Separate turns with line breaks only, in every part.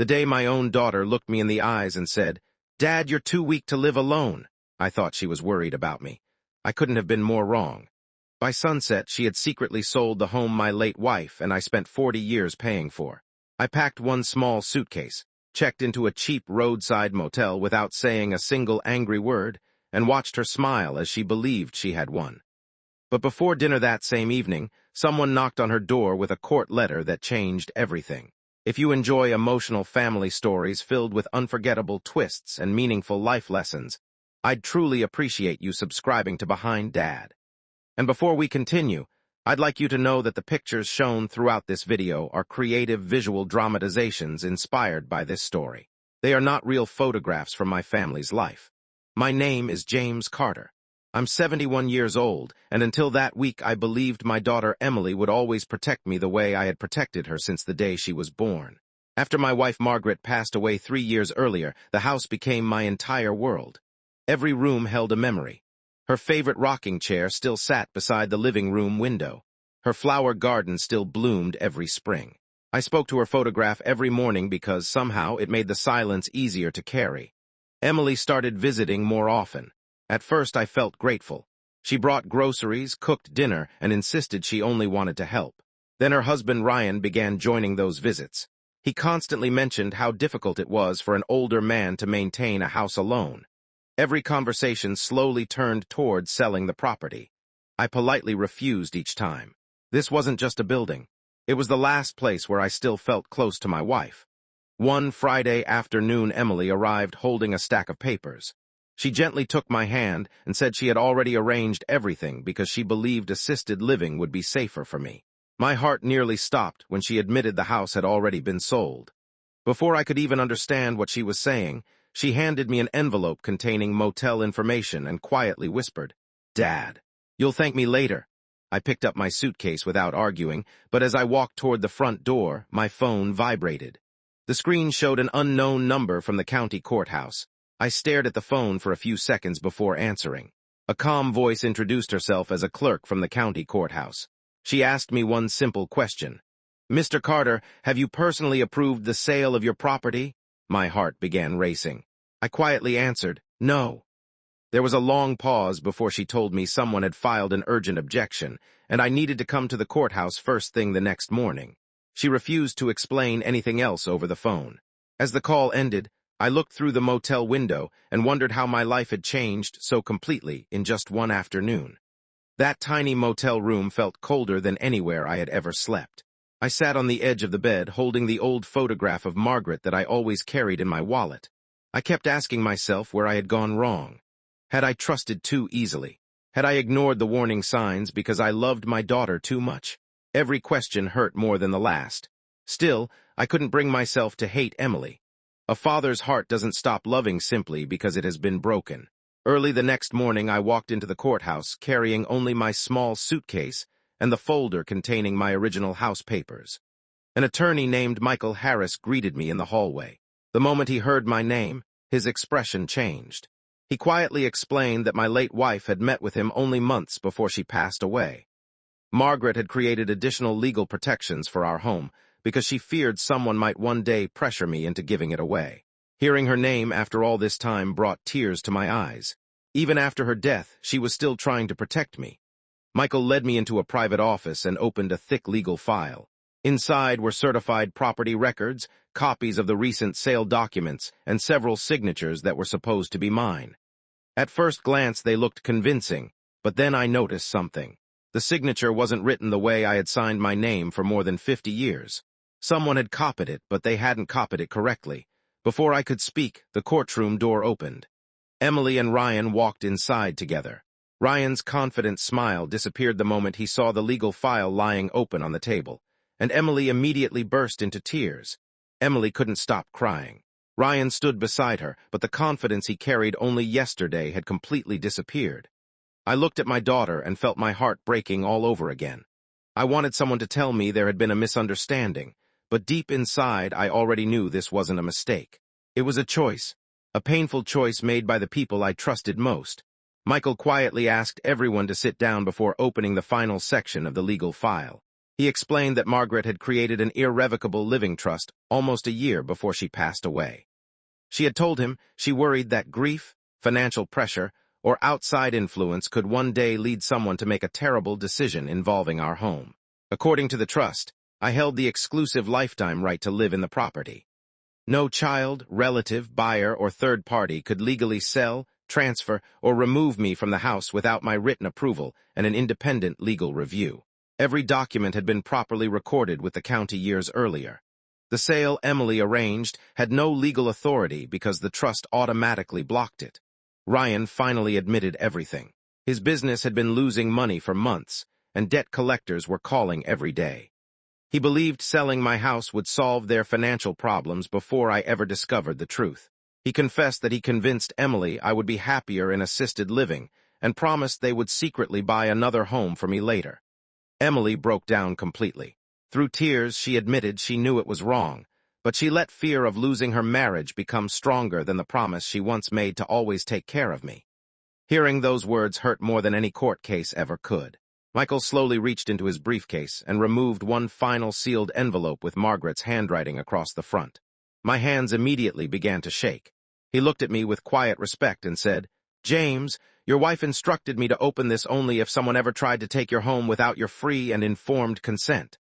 The day my own daughter looked me in the eyes and said, "Dad, you're too weak to live alone," I thought she was worried about me. I couldn't have been more wrong. By sunset, she had secretly sold the home my late wife and I spent 40 years paying for. I packed one small suitcase, checked into a cheap roadside motel without saying a single angry word, and watched her smile as she believed she had won. But before dinner that same evening, someone knocked on her door with a court letter that changed everything. If you enjoy emotional family stories filled with unforgettable twists and meaningful life lessons, I'd truly appreciate you subscribing to Behind Dad. And before we continue, I'd like you to know that the pictures shown throughout this video are creative visual dramatizations inspired by this story. They are not real photographs from my family's life. My name is James Carter. I'm 71 years old, and until that week I believed my daughter Emily would always protect me the way I had protected her since the day she was born. After my wife Margaret passed away 3 years earlier, the house became my entire world. Every room held a memory. Her favorite rocking chair still sat beside the living room window. Her flower garden still bloomed every spring. I spoke to her photograph every morning because somehow it made the silence easier to carry. Emily started visiting more often. At first I felt grateful. She brought groceries, cooked dinner, and insisted she only wanted to help. Then her husband Ryan began joining those visits. He constantly mentioned how difficult it was for an older man to maintain a house alone. Every conversation slowly turned toward selling the property. I politely refused each time. This wasn't just a building. It was the last place where I still felt close to my wife. One Friday afternoon, Emily arrived holding a stack of papers. She gently took my hand and said she had already arranged everything because she believed assisted living would be safer for me. My heart nearly stopped when she admitted the house had already been sold. Before I could even understand what she was saying, she handed me an envelope containing motel information and quietly whispered, "Dad, you'll thank me later." I picked up my suitcase without arguing, but as I walked toward the front door, my phone vibrated. The screen showed an unknown number from the county courthouse. I stared at the phone for a few seconds before answering. A calm voice introduced herself as a clerk from the county courthouse. She asked me one simple question. "Mr. Carter, have you personally approved the sale of your property?" My heart began racing. I quietly answered, "No." There was a long pause before she told me someone had filed an urgent objection, and I needed to come to the courthouse first thing the next morning. She refused to explain anything else over the phone. As the call ended, I looked through the motel window and wondered how my life had changed so completely in just one afternoon. That tiny motel room felt colder than anywhere I had ever slept. I sat on the edge of the bed holding the old photograph of Margaret that I always carried in my wallet. I kept asking myself where I had gone wrong. Had I trusted too easily? Had I ignored the warning signs because I loved my daughter too much? Every question hurt more than the last. Still, I couldn't bring myself to hate Emily. A father's heart doesn't stop loving simply because it has been broken. Early the next morning, I walked into the courthouse carrying only my small suitcase and the folder containing my original house papers. An attorney named Michael Harris greeted me in the hallway. The moment he heard my name, his expression changed. He quietly explained that my late wife had met with him only months before she passed away. Margaret had created additional legal protections for our home because she feared someone might one day pressure me into giving it away. Hearing her name after all this time brought tears to my eyes. Even after her death, she was still trying to protect me. Michael led me into a private office and opened a thick legal file. Inside were certified property records, copies of the recent sale documents, and several signatures that were supposed to be mine. At first glance, they looked convincing, but then I noticed something. The signature wasn't written the way I had signed my name for more than 50 years. Someone had copied it, but they hadn't copied it correctly. Before I could speak, the courtroom door opened. Emily and Ryan walked inside together. Ryan's confident smile disappeared the moment he saw the legal file lying open on the table, and Emily immediately burst into tears. Emily couldn't stop crying. Ryan stood beside her, but the confidence he carried only yesterday had completely disappeared. I looked at my daughter and felt my heart breaking all over again. I wanted someone to tell me there had been a misunderstanding, but deep inside I already knew this wasn't a mistake. It was a choice, a painful choice made by the people I trusted most. Michael quietly asked everyone to sit down before opening the final section of the legal file. He explained that Margaret had created an irrevocable living trust almost a year before she passed away. She had told him she worried that grief, financial pressure, or outside influence could one day lead someone to make a terrible decision involving our home. According to the trust, I held the exclusive lifetime right to live in the property. No child, relative, buyer, or third party could legally sell, transfer, or remove me from the house without my written approval and an independent legal review. Every document had been properly recorded with the county years earlier. The sale Emily arranged had no legal authority because the trust automatically blocked it. Ryan finally admitted everything. His business had been losing money for months, and debt collectors were calling every day. He believed selling my house would solve their financial problems before I ever discovered the truth. He confessed that he convinced Emily I would be happier in assisted living and promised they would secretly buy another home for me later. Emily broke down completely. Through tears, she admitted she knew it was wrong, but she let fear of losing her marriage become stronger than the promise she once made to always take care of me. Hearing those words hurt more than any court case ever could. Michael slowly reached into his briefcase and removed one final sealed envelope with Margaret's handwriting across the front. My hands immediately began to shake. He looked at me with quiet respect and said, "James, your wife instructed me to open this only if someone ever tried to take your home without your free and informed consent."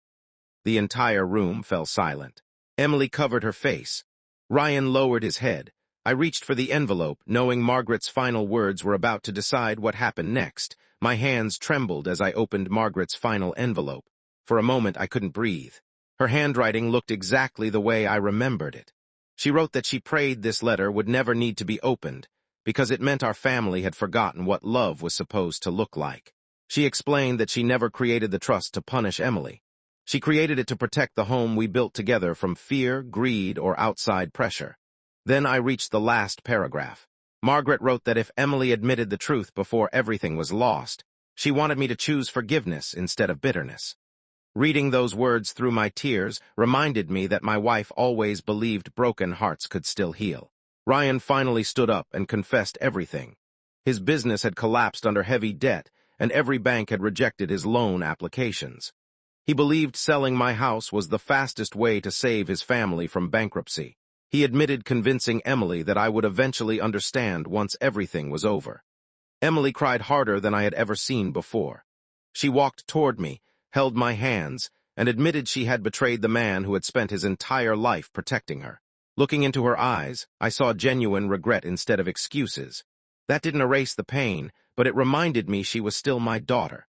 The entire room fell silent. Emily covered her face. Ryan lowered his head. I reached for the envelope, knowing Margaret's final words were about to decide what happened next. My hands trembled as I opened Margaret's final envelope. For a moment, I couldn't breathe. Her handwriting looked exactly the way I remembered it. She wrote that she prayed this letter would never need to be opened, because it meant our family had forgotten what love was supposed to look like. She explained that she never created the trust to punish Emily. She created it to protect the home we built together from fear, greed, or outside pressure. Then I reached the last paragraph. Margaret wrote that if Emily admitted the truth before everything was lost, she wanted me to choose forgiveness instead of bitterness. Reading those words through my tears reminded me that my wife always believed broken hearts could still heal. Ryan finally stood up and confessed everything. His business had collapsed under heavy debt, and every bank had rejected his loan applications. He believed selling my house was the fastest way to save his family from bankruptcy. He admitted convincing Emily that I would eventually understand once everything was over. Emily cried harder than I had ever seen before. She walked toward me, held my hands, and admitted she had betrayed the man who had spent his entire life protecting her. Looking into her eyes, I saw genuine regret instead of excuses. That didn't erase the pain, but it reminded me she was still my daughter.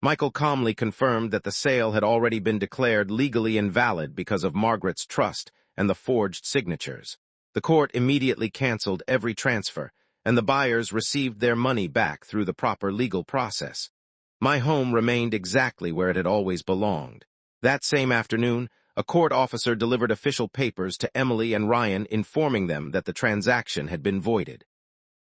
Michael calmly confirmed that the sale had already been declared legally invalid because of Margaret's trust and the forged signatures. The court immediately canceled every transfer, and the buyers received their money back through the proper legal process. My home remained exactly where it had always belonged. That same afternoon, a court officer delivered official papers to Emily and Ryan informing them that the transaction had been voided.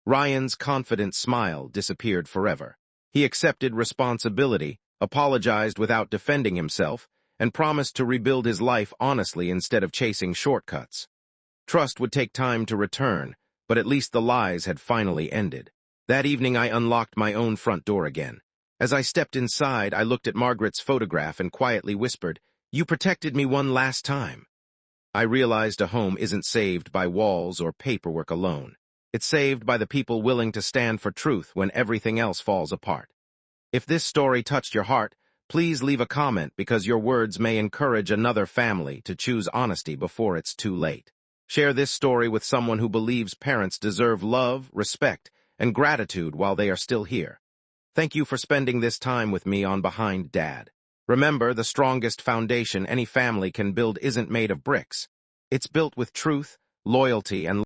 Ryan's confident smile disappeared forever. He accepted responsibility, apologized without defending himself, and promised to rebuild his life honestly instead of chasing shortcuts. Trust would take time to return, but at least the lies had finally ended. That evening I unlocked my own front door again. As I stepped inside, I looked at Margaret's photograph and quietly whispered, "You protected me one last time." I realized a home isn't saved by walls or paperwork alone. It's saved by the people willing to stand for truth when everything else falls apart. If this story touched your heart, please leave a comment because your words may encourage another family to choose honesty before it's too late. Share this story with someone who believes parents deserve love, respect, and gratitude while they are still here. Thank you for spending this time with me on Behind Dad. Remember, the strongest foundation any family can build isn't made of bricks. It's built with truth, loyalty, and